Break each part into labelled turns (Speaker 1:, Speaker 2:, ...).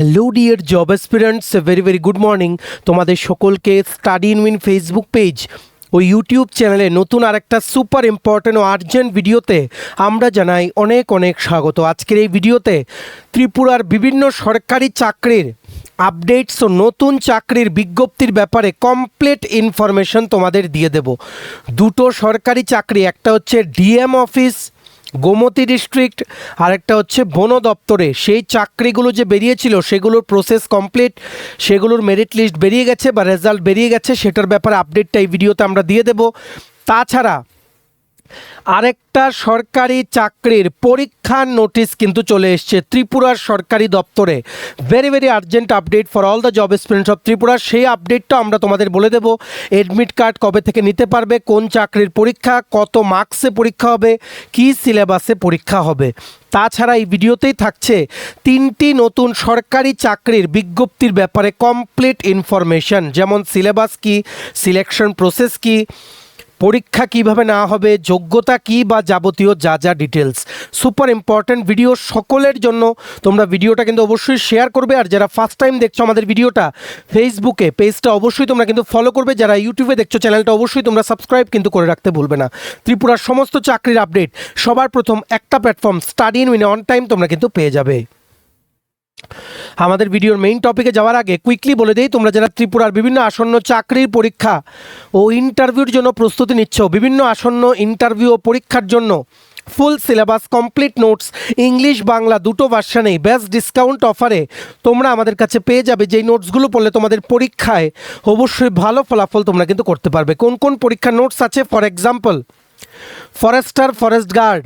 Speaker 1: Hello dear job aspirants, very very good morning. তোমাদের সকলকে study in win Facebook page ও YouTube চ্যানেলে নতুন আরেকটা সুপার ইম্পর্টেন্ট ও আর্জেন্ট ভিডিওতে আমরা জানাই অনেক অনেক স্বাগত। আজকের এই ভিডিওতে ত্রিপুরার বিভিন্ন সরকারি চাকরির আপডেটস ও নতুন চাকরির বিজ্ঞপ্তির ব্যাপারে কমপ্লিট ইনফরমেশন তোমাদের দিয়ে দেব। দুটো সরকারি চাকরি, একটা হচ্ছে ডিএম অফিস গোমতী ডিস্ট্রিক্ট, আরেকটা হচ্ছে বন দপ্তরে। সেই চাকরিগুলো যে বেরিয়েছিল সেগুলোর প্রসেস কমপ্লিট, সেগুলোর মেরিট লিস্ট বেরিয়ে গেছে বা রেজাল্ট বেরিয়ে গেছে, সেটার ব্যাপারে আপডেটটা এই ভিডিওতে আমরা দিয়ে দেব। তাছাড়া আরেকটা সরকারি চাকরির পরীক্ষার নোটিশ কিন্তু চলে এসছে ত্রিপুরার সরকারি দপ্তরে। Very very urgent update for all the job experience of Tripura. সেই আপডেটটা আমরা তোমাদের বলে দেব। এডমিট কার্ড কবে থেকে নিতে পারবে, কোন চাকরির পরীক্ষা, কত মার্কসে পরীক্ষা হবে, কী সিলেবাসে পরীক্ষা হবে। তাছাড়া এই ভিডিওতেই থাকছে তিনটি নতুন সরকারি চাকরির বিজ্ঞপ্তির ব্যাপারে কমপ্লিট ইনফরমেশন, যেমন সিলেবাস কী, সিলেকশন প্রসেস কী, পরীক্ষা কিভাবে নেওয়া হবে, যোগ্যতা কী বা যাবতীয় যা যা ডিটেলস। সুপার ইম্পর্ট্যান্ট ভিডিও সকলের জন্য। তোমরা ভিডিওটা কিন্তু অবশ্যই শেয়ার করবে, আর যারা ফার্স্ট টাইম দেখছো আমাদের ভিডিওটা ফেসবুকে পেজটা অবশ্যই তোমরা কিন্তু ফলো করবে, যারা ইউটিউবে দেখছো চ্যানেলটা অবশ্যই তোমরা সাবস্ক্রাইব কিন্তু করে রাখতে ভুলবে না। ত্রিপুরার সমস্ত চাকরির আপডেট সবার প্রথম একটা platform study in win on time তোমরা কিন্তু পেয়ে যাবে। আমাদের ভিডিওর মেইন টপিকে যাওয়ার আগে কুইকলি বলে দেই, তোমরা যারা ত্রিপুরার বিভিন্ন আসন্ন চাকরির পরীক্ষা ও ইন্টারভিউর জন্য প্রস্তুতি নিচ্ছ, বিভিন্ন আসন্ন ইন্টারভিউ ও পরীক্ষার জন্য full syllabus, complete notes, English Bangla দুটো ভার্সানেই বেস্ট ডিসকাউন্ট অফারে তোমরা আমাদের কাছে পেয়ে যাবে। যেই নোটসগুলো পড়লে তোমাদের পরীক্ষায় অবশ্যই ভালো ফলাফল তোমরা কিন্তু করতে পারবে। কোন কোন পরীক্ষার নোটস আছে? For example, forester, forest guard,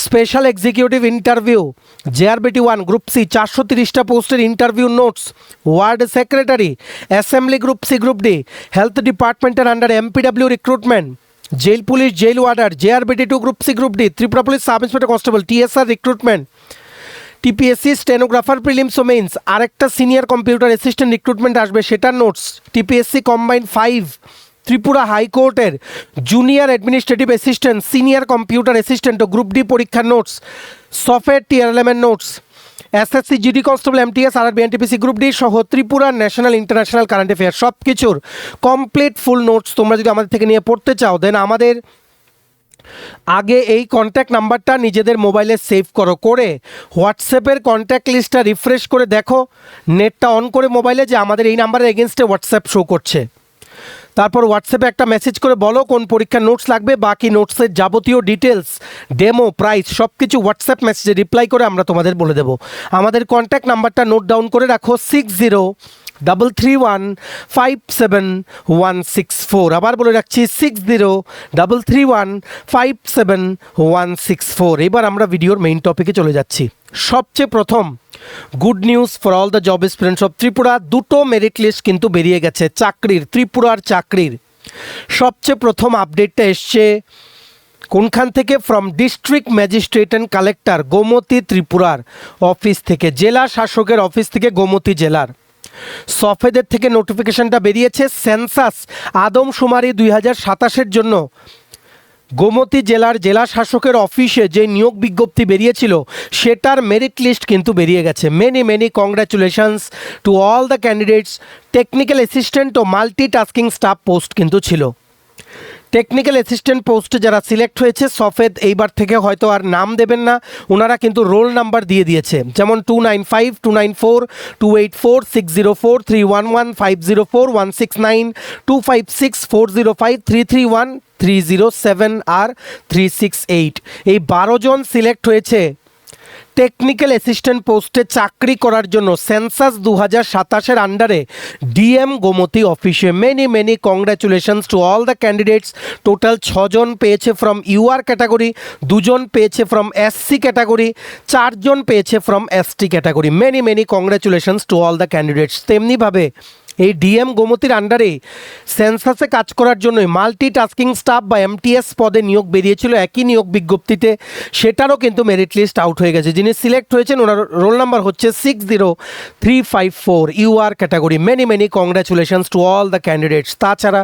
Speaker 1: special executive interview, JRBT 1 group C 430টা পোস্টের interview notes, ward secretary, assembly group C group D, health ডিপার্টমেন্টের under MPW recruitment, jail police, jail warder, JRBT 2 group C group D, Tripura police sub inspector constable, TSR recruitment, TPSC stenographer prelims ও mains, আরেকটা senior computer assistant recruitment আসবে, সেটার notes, TPSC combined 5, Tripura হাইকোর্টের junior administrative assistant, senior computer assistant ও group D পরীক্ষার notes, software TR element notes, SSC GD constable, MTS, RRB, NTPC group D সহ Tripura national international current affair সব কিছুর complete full notes তোমরা যদি আমাদের থেকে নিয়ে পড়তে চাও, দেন আমাদের আগে এই কন্ট্যাক্ট নাম্বারটা নিজেদের মোবাইলে সেভ করো, করে হোয়াটসঅ্যাপের কন্ট্যাক্ট লিস্টটা রিফ্রেশ করে দেখো, নেটটা অন করে মোবাইলে যে আমাদের এই নাম্বারের এগেনস্টে হোয়াটসঅ্যাপ শো করছে। তারপর হোয়াটসঅ্যাপে একটা মেসেজ করে বলো কোন পরীক্ষার নোটস লাগবে, বাকি নোটসের যাবতীয় ডিটেলস, ডেমো, প্রাইস সব কিছু হোয়াটসঅ্যাপ মেসেজে রিপ্লাই করে আমরা তোমাদের বলে দেবো। আমাদের কন্ট্যাক্ট নাম্বারটা নোট ডাউন করে রাখো, 6033157164। আবার বলে রাখছি 6033157164। এবার আমরা ভিডিওর মেইন টপিকে চলে যাচ্ছি। সবচেয়ে প্রথম good news for all the job experience of Tripura, দুটো মেরিট লিস্ট কিন্তু বেরিয়ে গেছে চাকরির, ত্রিপুরার চাকরির। সবচেয়ে প্রথম আপডেটটা এসছে কোনখান থেকে? From district magistrate and collector Gomati ত্রিপুরার অফিস থেকে, জেলা শাসকের অফিস থেকে গোমতী জেলার। সফেদের থেকে নোটিফিকেশনটা বেরিয়েছে। সেন্সাস আদমশুমারি 2027-এর জন্য গোমতী জেলার জেলা শাসকের অফিসে যে নিয়োগ বিজ্ঞপ্তি বেরিয়েছিল সেটার মেরিট লিস্ট কিন্তু বেরিয়ে গেছে। Many many congratulations to all the candidates. Technical assistant ও মাল্টিটাস্কিং স্টাফ পোস্ট কিন্তু ছিল। টেকনিক্যাল অ্যাসিস্ট্যান্ট পোস্টে যারা সিলেক্ট হয়েছে, সফেদ এইবার থেকে হয়তো আর নাম দেবেন না, ওনারা কিন্তু রোল নাম্বার দিয়ে দিয়েছে, যেমন 295, 294, 284, 604, 311, 504, 169, 256, 405, 331, 307 আর 368। এই 12 জন সিলেক্ট হয়েছে টেকনিক্যাল অ্যাসিস্ট্যান্ট পোস্টে চাকরি করার জন্য সেন্সাস 2027-এর আন্ডারে ডিএম গোমতী অফিসে। Many many congratulations to all the candidates. Total 6 জন পেয়েছে ফ্রম ইউআর ক্যাটাগরি, 2 জন পেয়েছে ফ্রম এসসি ক্যাটাগরি, 4 জন পেয়েছে from ST category. Many many congratulations to all the candidates. তেমনিভাবে এই ডিএম গোমতীর আন্ডারে সেন্সাসে কাজ করার জন্যই মাল্টিটাস্কিং স্টাফ বা এমটিএস পদে নিয়োগ বেরিয়েছিল একই নিয়োগ বিজ্ঞপ্তিতে, সেটারও কিন্তু মেরিট লিস্ট আউট হয়ে গেছে। যিনি সিলেক্ট হয়েছেন ওনার রোল নাম্বার হচ্ছে 60354, UR category. Many congratulations to all the candidates. তাছাড়া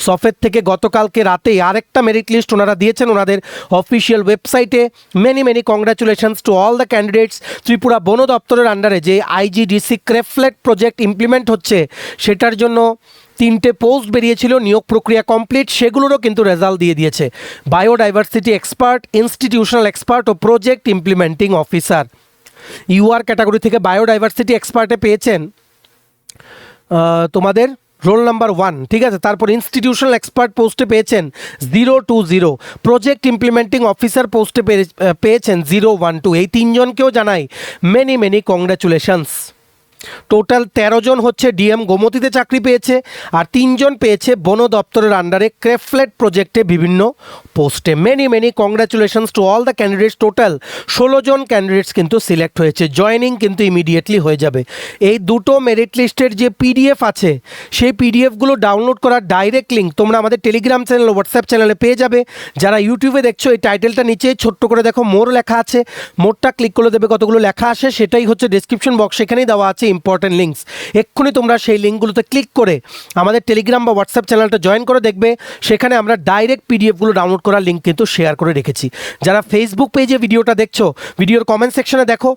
Speaker 1: সফের থেকে গতকালকে রাতেই আরেকটা মেরিট লিস্ট ওনারা দিয়েছেন ওনাদের অফিসিয়াল ওয়েবসাইটে। Many congratulations to all the candidates. Tripura বন দপ্তরের আন্ডারে যে আইজিডিসি ক্রেফলেট প্রজেক্ট ইমপ্লিমেন্ট হচ্ছে সেটার জন্য 3টে পোস্ট বেরিয়েছিল, নিয়োগ প্রক্রিয়া কমপ্লিট, সেগুলোরও কিন্তু রেজাল্ট দিয়ে দিয়েছে। বায়োডাইভার্সিটি এক্সপার্ট, ইনস্টিটিউশনাল এক্সপার্ট ও project implementing officer. UR category থেকে বায়োডাইভার্সিটি এক্সপার্টে পেয়েছেন তোমাদের রোল নাম্বার 1, ঠিক আছে। তারপর ইনস্টিটিউশনাল এক্সপার্ট পোস্টে পেয়েছেন 020, প্রজেক্ট ইমপ্লিমেন্টিং অফিসার পোস্টে পেয়েছেন 012। এই 3জনকেও জানাই মেনি কংগ্রাচুলেশনস। টোটাল 13 জন হচ্ছে ডিএম গোমতীতে চাকরি পেয়েছে, আর 3 জন পেয়েছে বন দপ্তরের আন্ডারে ক্রেফলেট প্রজেক্টে বিভিন্ন পোস্টে। Many congratulations to all the candidates. Total 16 জন ক্যান্ডিডেটস কিন্তু সিলেক্ট হয়েছে। জয়েনিং কিন্তু ইমিডিয়েটলি হয়ে যাবে। এই দুটো মেরিট লিস্টের যে পিডিএফ আছে সেই পিডিএফগুলো ডাউনলোড করার ডাইরেক্ট লিঙ্ক তোমরা আমাদের টেলিগ্রাম চ্যানেল, হোয়াটসঅ্যাপ চ্যানেলে পেয়ে যাবে। যারা ইউটিউবে দেখছো এই টাইটেলটা নিচে ছোট্ট করে দেখো মোর লেখা আছে, মোরটা ক্লিক করলে দেবে কতগুলো লেখা আসে, সেটাই হচ্ছে ডেসক্রিপশন বক্স, সেখানেই দেওয়া আছে ইম্পর্টেন্ট লিঙ্কস। এক্ষুনি তোমরা সেই লিঙ্কগুলোতে ক্লিক করে আমাদের টেলিগ্রাম বা হোয়াটসঅ্যাপ চ্যানেলটা জয়েন করে দেখবে, সেখানে আমরা ডাইরেক্ট পিডিএফগুলো ডাউনলোড করার লিঙ্ক কিন্তু শেয়ার করে রেখেছি। যারা ফেসবুক পেজে ভিডিওটা দেখছো, ভিডিওর কমেন্ট সেকশনে দেখো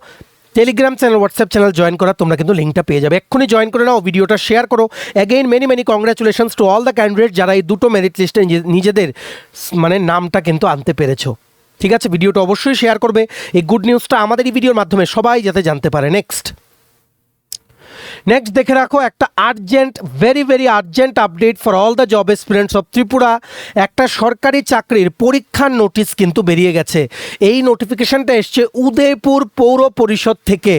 Speaker 1: Telegram channel, WhatsApp channel join করা, তোমরা কিন্তু লিঙ্কটা পেয়ে যাবে। এক্ষুনি জয়েন করে নাও, ভিডিওটা শেয়ার করো। Again many congratulations to all the candidate যারা এই দুটো মেরিট লিস্টে নিজেদের নামটা কিন্তু আনতে পেরেছো। ঠিক আছে, ভিডিওটা অবশ্যই শেয়ার করবে। এই গুড নিউজটা আমাদের এই ভিডিওর মাধ্যমে সবাই যাতে জানতে পারে। নেক্সট দেখে রাখো একটা urgent, very urgent update for all the job aspirants of Tripura. একটা সরকারি চাকরির পরীক্ষার নোটিশ কিন্তু বেরিয়ে গেছে। এই নোটিফিকেশনটা এসছে উদয়পুর পৌর পরিষদ থেকে,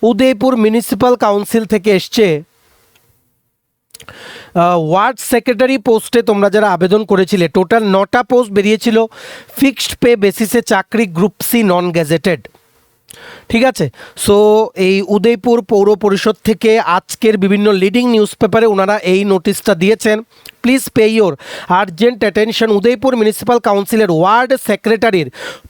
Speaker 1: উদয়পুর মিউনিসিপ্যাল কাউন্সিল থেকে এসছে। ওয়ার্ড সেক্রেটারি পোস্টে তোমরা যারা আবেদন করেছিলে, টোটাল 9টা পোস্ট বেরিয়েছিল। ফিক্সড পে বেসিসে চাকরি, গ্রুপ সি, নন গ্যাজেটেড। ঠিক আছে, সো এই উদয়পুর পৌর পরিষদ থেকে আজকের বিভিন্ন লিডিং নিউজ পেপারে ওনারা এই নোটিশটা দিয়েছেন। Please pay your urgent attention. Udaipur municipal কাউন্সিলের ওয়ার্ড সেক্রেটারির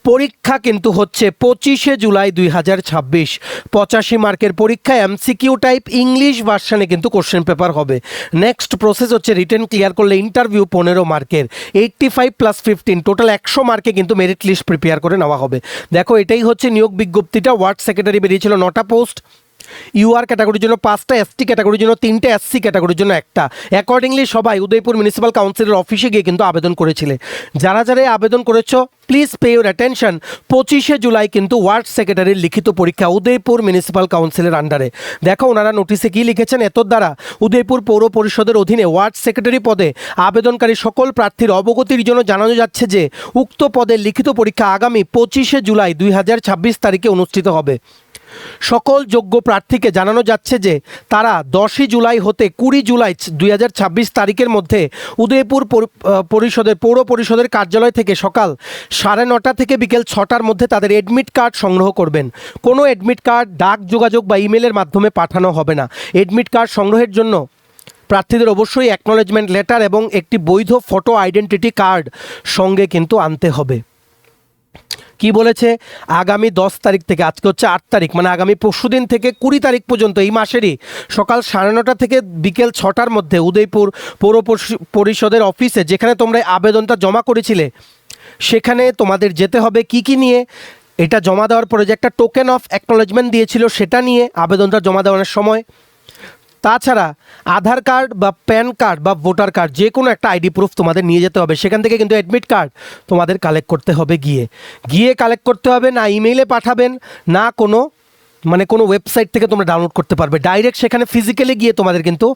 Speaker 1: পরীক্ষা কিন্তু হচ্ছে 25শে জুলাই 2026। 85 মার্কের পরীক্ষা, এমসিকিউ টাইপ, ইংলিশ ভার্সানে কিন্তু কোশ্চেন পেপার হবে। নেক্সট প্রসেস হচ্ছে রিটেন ক্লিয়ার করলে ইন্টারভিউ 15 মার্কের, 85 + 15, টোটাল 100 মার্কে কিন্তু মেরিট লিস্ট প্রিপেয়ার করে নেওয়া হবে। দেখো এটাই হচ্ছে নিয়োগ বিজ্ঞপ্তিটা। ওয়ার্ড সেক্রেটারি বেরিয়েছিল 9টা পোস্ট, ইউআর ক্যাটাগরির জন্য 5টা, এসটি ক্যাটাগরির জন্য 3টে, এসসি ক্যাটাগরির জন্য 1টা। অ্যাকর্ডিংলি সবাই উদয়পুর মিউনিসিপ্যাল কাউন্সিলের অফিসে গিয়ে কিন্তু আবেদন করেছিলে। যারা আবেদন করেছো প্লিজ পে ইউর অ্যাটেনশন। 25শে জুলাই কিন্তু ওয়ার্ড সেক্রেটারির লিখিত পরীক্ষা উদয়পুর মিউনিসিপ্যাল কাউন্সিলের আন্ডারে। দেখো ওনারা নোটিশে কি লিখেছেন, এতর দ্বারা উদয়পুর পৌর পরিষদের অধীনে ওয়ার্ড সেক্রেটারি পদে আবেদনকারী সকল প্রার্থীর অবগতির জন্য জানানো যাচ্ছে যে উক্ত পদের লিখিত পরীক্ষা আগামী 25শে জুলাই 2026 তারিখে অনুষ্ঠিত হবে। সকল যোগ্য প্রার্থীকে জানানো যাচ্ছে যে তারা 10ই জুলাই হতে 20 জুলাই 2026 তারিখের মধ্যে উদয়পুর পৌর পরিষদের কার্যালয় থেকে সকাল 9:30 থেকে বিকেল 6টার মধ্যে তাদের এডমিট কার্ড সংগ্রহ করবেন। কোনো এডমিট কার্ড ডাক যোগাযোগ বা ইমেলের মাধ্যমে পাঠানো হবে না। এডমিট কার্ড সংগ্রহের জন্য প্রার্থীদের অবশ্যই অ্যাকনলেজমেন্ট লেটার এবং একটি বৈধ ফটো আইডেন্টিটি কার্ড সঙ্গে কিন্তু আনতে হবে। কি বলেছে, আগামী 10 তারিখ থেকে, আজকে হচ্ছে 8 তারিখ, মানে আগামী পরশুদিন থেকে 20 তারিখ পর্যন্ত এই মাসেরই সকাল 9:30 থেকে বিকেল 6টার মধ্যে উদয়পুর পৌর পরিষদের অফিসে যেখানে তোমরা আবেদনটা জমা করেছিলে সেখানে তোমাদের যেতে হবে। কি নিয়ে, এটা জমা দেওয়ার পরে যে একটা টোকেন অফ অ্যাকনলেজমেন্ট দিয়েছিল সেটা নিয়ে আবেদনটা জমা দেওয়ার সময়। তাছাড়া আধার কার্ড বা প্যান কার্ড বা ভোটার কার্ড যে কোনো একটা আইডি প্রুফ তোমাদের নিয়ে যেতে হবে। সেখান থেকে কিন্তু অ্যাডমিট কার্ড তোমাদের কালেক্ট করতে হবে, গিয়ে কালেক্ট করতে হবে। না ইমেইলে পাঠাবেন, না কোনো ওয়েবসাইট থেকে তোমরা ডাউনলোড করতে পারবে, ডাইরেক্ট সেখানে ফিজিক্যালি গিয়ে তোমাদের কিন্তু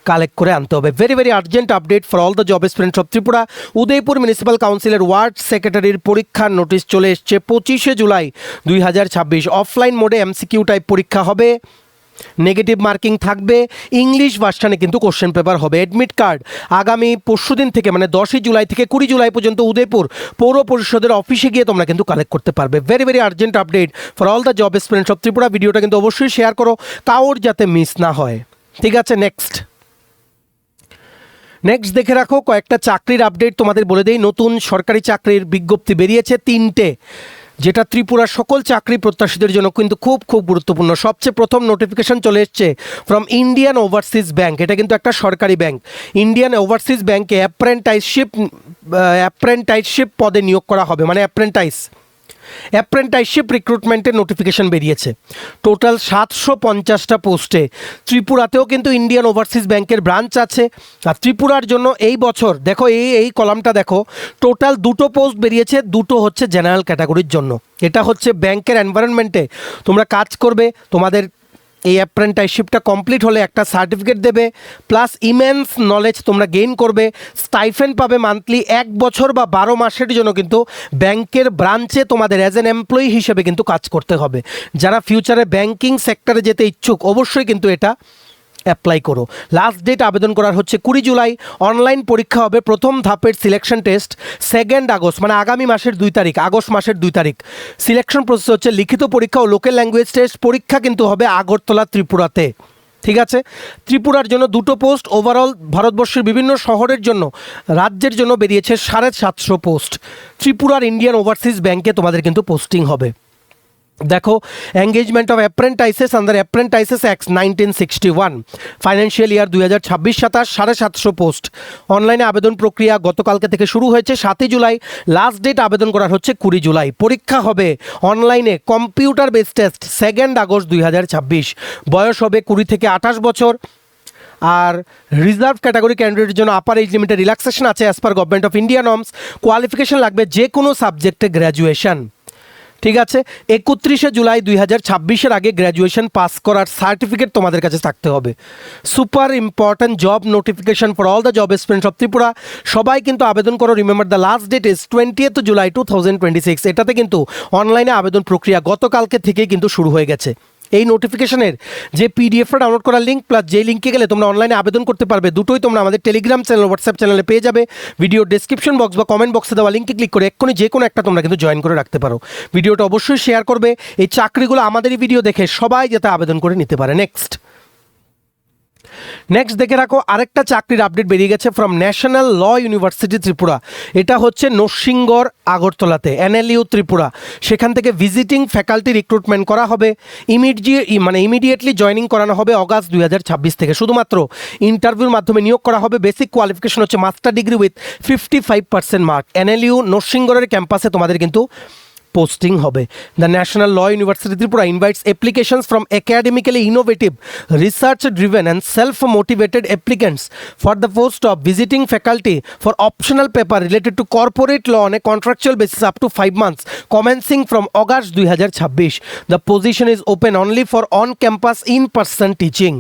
Speaker 1: কালেক্ট করে আনতে হবে। Very urgent update for all the job aspirants of Tripura. Udaipur municipal কাউন্সিলের ওয়ার্ড সেক্রেটারির পরীক্ষার নোটিশ চলে এসছে 25শে জুলাই 2026। অফলাইন মোডে এমসিকিউ টাইপ পরীক্ষা হবে, নেগেটিভ মার্কিং থাকবে, ইংলিশ ভার্সানে কিন্তু কোশ্চেন পেপার হবে। অ্যাডমিট কার্ড আগামী পরশুদিন থেকে, মানে 10ই জুলাই থেকে 20 জুলাই পর্যন্ত উদয়পুর পৌর পরিষদের অফিসে গিয়ে তোমরা কিন্তু কালেক্ট করতে পারবে। Very urgent update for all the job aspirants of Tripura. ভিডিওটা কিন্তু অবশ্যই শেয়ার করো, কাউর যাতে মিস না হয়। ঠিক আছে, নেক্সট নেক্সট দেখে রাখো কয়েকটা চাকরির আপডেট তোমাদের বলে দেই। নতুন সরকারি চাকরির বিজ্ঞপ্তি বেরিয়েছে 3টে, যেটা ত্রিপুরার সকল চাকরি প্রত্যাশীদের জন্য কিন্তু খুব খুব গুরুত্বপূর্ণ। সবচেয়ে প্রথম নোটিফিকেশন চলে এসছে ফ্রম ইন্ডিয়ান ওভারসিজ ব্যাংক। এটা কিন্তু একটা সরকারি ব্যাংক। ইন্ডিয়ান ওভারসিজ ব্যাংকে অ্যাপ্রেন্টাইসশিপ পদে নিয়োগ করা হবে, মানে অ্যাপ্রেন্টাইসশিপ রিক্রুটমেন্টের নোটিফিকেশন বেরিয়েছে। টোটাল 750টা পোস্টে। ত্রিপুরাতেও কিন্তু ইন্ডিয়ান ওভারসিজ ব্যাংকের ব্রাঞ্চ আছে। আর ত্রিপুরার জন্য এই বছর দেখো, এই কলামটা দেখো, টোটাল 2টো পোস্ট বেরিয়েছে, 2টো হচ্ছে জেনারেল ক্যাটাগরির জন্য। এটা হচ্ছে ব্যাংকের এনভায়রনমেন্টে তোমরা কাজ করবে, তোমাদের এই অ্যাপ্রেন্টাইসশিপটা কমপ্লিট হলে একটা সার্টিফিকেট দেবে, প্লাস ইমেন্স নলেজ তোমরা গেইন করবে, স্টাইফেন্ড পাবে মান্থলি। 1 বছর বা 12 মাসের জন্য কিন্তু ব্যাংকের ব্রাঞ্চে তোমাদের অ্যাজ অ্যান এমপ্লয়ি হিসেবে কিন্তু কাজ করতে হবে। যারা ফিউচারে ব্যাংকিং সেক্টরে যেতে ইচ্ছুক অবশ্যই কিন্তু এটা অ্যাপ্লাই করো। লাস্ট ডেট আবেদন করার হচ্ছে 20 জুলাই। অনলাইন পরীক্ষা হবে। প্রথম ধাপের সিলেকশন টেস্ট 2 আগস্ট, মানে আগামী মাসের 2 তারিখ, আগস্ট মাসের 2 তারিখ। সিলেকশন প্রসেস হচ্ছে লিখিত পরীক্ষা ও লোকাল ল্যাঙ্গুয়েজ টেস্ট। পরীক্ষা কিন্তু হবে আগরতলা, ত্রিপুরাতে। ঠিক আছে, ত্রিপুরার জন্য 2টো পোস্ট। ওভারঅল ভারতবর্ষের বিভিন্ন শহরের জন্য, রাজ্যের জন্য বেরিয়েছে 750 পোস্ট। ত্রিপুরার ইন্ডিয়ান ওভারসিজ ব্যাংকে তোমাদের কিন্তু পোস্টিং হবে। দেখো, engagement of apprentices under apprentices act 1961, financial year 2026-27, 750 post. অনলাইনে আবেদন প্রক্রিয়া গতকালকে থেকে শুরু হয়েছে 7 জুলাই। লাস্ট ডেট আবেদন করার হচ্ছে 20 জুলাই। পরীক্ষা হবে অনলাইনে, কম্পিউটার বেস টেস্ট 2 আগস্ট 2026। বয়স হবে 20 থেকে 28 বছর। আর রিজার্ভ ক্যাটাগরি ক্যান্ডিডেটের জন্য আপার এজ লিমিটের রিল্যাক্সেশন আছে as per government of India norms. Qualification লাগবে যে কোনো সাবজেক্টে গ্র্যাজুয়েশন। ঠিক আছে, 31 জুলাই 2026 আগে গ্র্যাজুয়েশন পাস করার সার্টিফিকেট তোমাদের কাছে থাকতে হবে। Super important job notification for all the job aspirants of Tripura. সবাই কিন্তু আবেদন করো। Remember the last date is 20 July 2026। এটাতে কিন্তু অনলাইনে আবেদন প্রক্রিয়া গতকালকে থেকেই কিন্তু শুরু হয়ে গেছে। এই নোটিফিকেশনের যে পিডিএফটা ডাউনলোড করার লিঙ্ক, প্লাস যে লিঙ্কে গেলে তোমরা অনলাইনে আবেদন করতে পারবে, দুটোই তোমরা আমাদের টেলিগ্রাম চ্যানেল, হোয়াটসঅ্যাপ চ্যানেলে পেয়ে যাবে। ভিডিও ডেসক্রিপশন বক্স বা কমেন্ট বক্সে দেওয়া লিঙ্কে ক্লিক করে এক্ষুনি যে কোনো একটা তোমরা কিন্তু জয়েন করে রাখতে পারো। ভিডিওটা অবশ্যই শেয়ার করবে। এই চাকরিগুলো আমাদেরই ভিডিও দেখে সবাই যাতে আবেদন করে নিতে পারে। নেক্সট দেখে রাখো, আরেকটা চাকরির আপডেট বেরিয়ে গেছে from national law university Tripura. এটা হচ্ছে নরসিংগড়, আগরতলাতে, NLU ত্রিপুরা। সেখান থেকে ভিজিটিং ফ্যাকাল্টি রিক্রুটমেন্ট করা হবে। ইমিডিয়েটলি জয়েনিং করানো হবে অগাস্ট 2026 থেকে। শুধুমাত্র ইন্টারভিউর মাধ্যমে নিয়োগ করা হবে। বেসিক কোয়ালিফিকেশন হচ্ছে master degree with 55% mark. NLU নরসিংগড়ের ক্যাম্পাসে তোমাদের কিন্তু পোস্টিং হবে। The national law university Tripura invites applications from academically innovative, research driven and self motivated applicants for the post of visiting faculty for optional paper related to corporate law on a contractual basis up to 5 months commencing from August 2026. The position is open only for on-campus in-person teaching.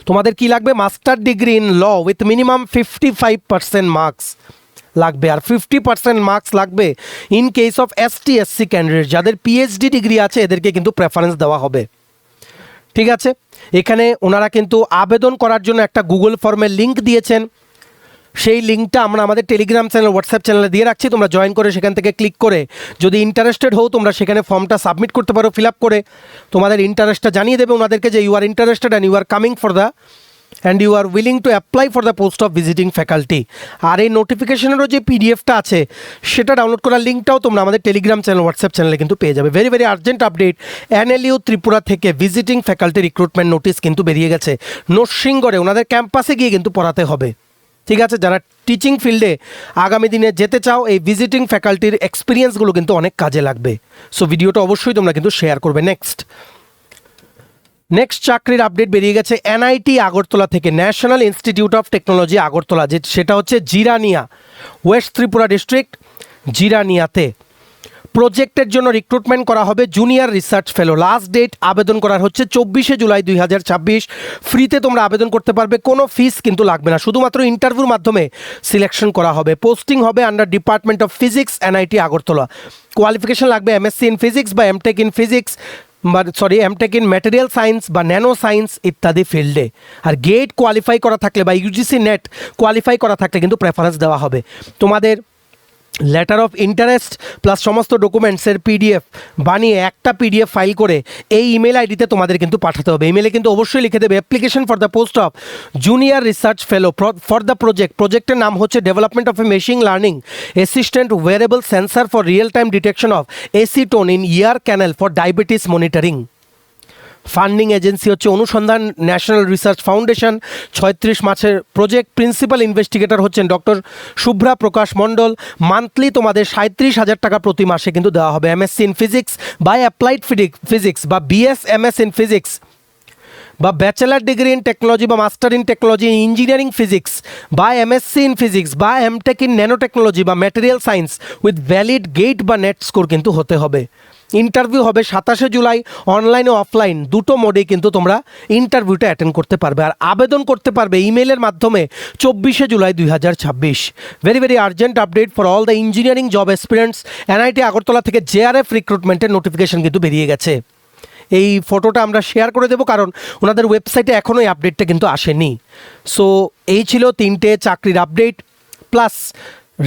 Speaker 1: তোমাদের কি লাগবে? Master degree in law with minimum 55% marks লাগবে। আর 50% marks লাগবে in case of ST/SC candidate. যাদের PhD degree আছে এদেরকে কিন্তু প্রেফারেন্স দেওয়া হবে। ঠিক আছে, এখানে ওনারা কিন্তু আবেদন করার জন্য একটা গুগল ফর্মের লিঙ্ক দিয়েছেন। সেই লিঙ্কটা আমরা আমাদের টেলিগ্রাম চ্যানেল, হোয়াটসঅ্যাপ চ্যানেলে দিয়ে রাখছি। তোমরা জয়েন করে সেখান থেকে ক্লিক করে যদি ইন্টারেস্টেড হও তোমরা সেখানে ফর্মটা সাবমিট করতে পারো। ফিল আপ করে তোমাদের ইন্টারেস্টটা জানিয়ে দেবে ওনাদেরকে যে you are interested and you are coming for the and you are willing to apply for the post of visiting faculty. আর এই নোটিফিকেশনেরও যে পিডিএফটা আছে সেটা ডাউনলোড করার লিঙ্কটাও তোমরা আমাদের টেলিগ্রাম চ্যানেল, হোয়াটসঅ্যাপ চ্যানেলে কিন্তু পেয়ে যাবে। Very very urgent update, NLU Tripura থেকে ভিজিটিং ফ্যাকাল্টি রিক্রুটমেন্ট নোটিস কিন্তু বেরিয়ে গেছে। নরসিংগড়ে ওনাদের ক্যাম্পাসে গিয়ে কিন্তু পড়াতে হবে। ঠিক আছে, যারা টিচিং ফিল্ডে আগামী দিনে যেতে চাও এই ভিজিটিং ফ্যাকাল্টির এক্সপিরিয়েন্সগুলো কিন্তু অনেক কাজে লাগবে। সো ভিডিওটা অবশ্যই তোমরা কিন্তু শেয়ার করবে। নেক্সট চাকরির আপডেট বেরিয়ে গেছে NIT আগরতলা থেকে, national institute of technology Agartala, সেটা হচ্ছে জিরানিয়া, ওয়েস্ট ত্রিপুরা ডিস্ট্রিক্ট, জিরানিয়াতে। প্রজেক্টের জন্য রিক্রুটমেন্ট করা হবে junior research fellow. Last date আবেদন করার হচ্ছে 24 জুলাই 2026। ফ্রিতে তোমরা আবেদন করতে পারবে, কোনো ফিস কিন্তু লাগবে না। শুধুমাত্র ইন্টারভিউর মাধ্যমে সিলেকশন করা হবে। পোস্টিং হবে under department of physics, NIT Agartala. Qualification লাগবে MSc ইন ফিজিক্স বা MTech in physics, MTech in material science বা ন্যানো সায়েন্স ইত্যাদি ফিল্ডে। আর গেট কোয়ালিফাই করা থাকলে বা UGC নেট কোয়ালিফাই করা থাকলে কিন্তু প্রেফারেন্স দেওয়া হবে। তোমাদের লেটার অফ ইন্টারেস্ট প্লাস সমস্ত ডকুমেন্টসের পিডিএফ বানিয়ে একটা পিডিএফ ফাইল করে এই ইমেল আইডিতে তোমাদের কিন্তু পাঠাতে হবে। ইমেলে কিন্তু অবশ্যই লিখে দেবে application for the post of junior research fellow for the প্রজেক্টের নাম হচ্ছে development of a machine learning assistant wearable sensor for real time detection of acetone in ear canal for diabetes monitoring. Funding agency হচ্ছে Anusandhan national research foundation, 36 মাসের project. Principal investigator হচ্ছেন doctor Shubhra Prakash Mondal. Monthly তোমাদের 37,000 টাকা প্রতি মাসে কিন্তু দেওয়া হবে। এমএসসি ইন ফিজিক্স বা অ্যাপ্লাইড ফিজিক্স বা বিএসএমএস ইন ফিজিক্স বা ব্যাচেলার ডিগ্রি ইন টেকনোলজি বা master in technology engineering physics বা এমএসসি ইন ফিজিক্স বা এমটেক ইন ন্যানো টেকনোলজি বা material science with valid GATE বা নেট স্কোর কিন্তু হতে হবে। ইন্টারভিউ হবে 27 জুলাই, অনলাইন ও অফলাইন দুটো মোডেই কিন্তু তোমরা ইন্টারভিউটা অ্যাটেন্ড করতে পারবে। আর আবেদন করতে পারবে ইমেলের মাধ্যমে 24 July 2026। Very very urgent update for all the engineering job aspirants. NIT Agartala থেকে জেআরএফ রিক্রুটমেন্টের নোটিফিকেশন কিন্তু বেরিয়ে গেছে। এই ফটোটা আমরা শেয়ার করে দেবো, কারণ ওনাদের ওয়েবসাইটে এখনও এই আপডেটটা কিন্তু আসেনি। সো এই ছিল 3টে চাকরির আপডেট প্লাস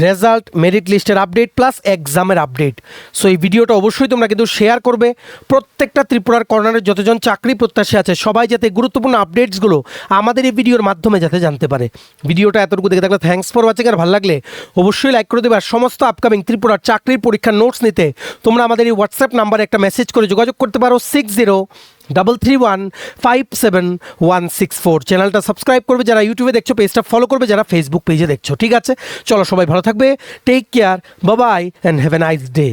Speaker 1: রেজাল্ট, মেরিট লিস্টের আপডেট প্লাস এক্সামের আপডেট। সো এই ভিডিওটা অবশ্যই তোমরা কিন্তু শেয়ার করবে। প্রত্যেকটা ত্রিপুরার কর্নারের যতজন চাকরি প্রত্যাশী আছে সবাই যাতে গুরুত্বপূর্ণ আপডেটসগুলো আমাদের এই ভিডিওর মাধ্যমে যাতে জানতে পারে। ভিডিওটা এতটুকু দেখে থাকলে থ্যাঙ্কস ফর ওয়াচিং। আর ভালো লাগলে অবশ্যই লাইক করে দেবে। আর সমস্ত আপকামিং ত্রিপুরার চাকরির পরীক্ষার নোটস নিতে তোমরা আমাদের এই হোয়াটসঅ্যাপ নাম্বারে একটা মেসেজ করে যোগাযোগ করতে পারো 6033157164। চ্যানেলটা সাবস্ক্রাইব করবে যারা ইউটিউবে দেখছো, পেজটা ফলো করবে যারা ফেসবুক পেজে দেখছো। ঠিক আছে, চলো সবাই ভালো থাকবে, take care, bye bye and have a nice day.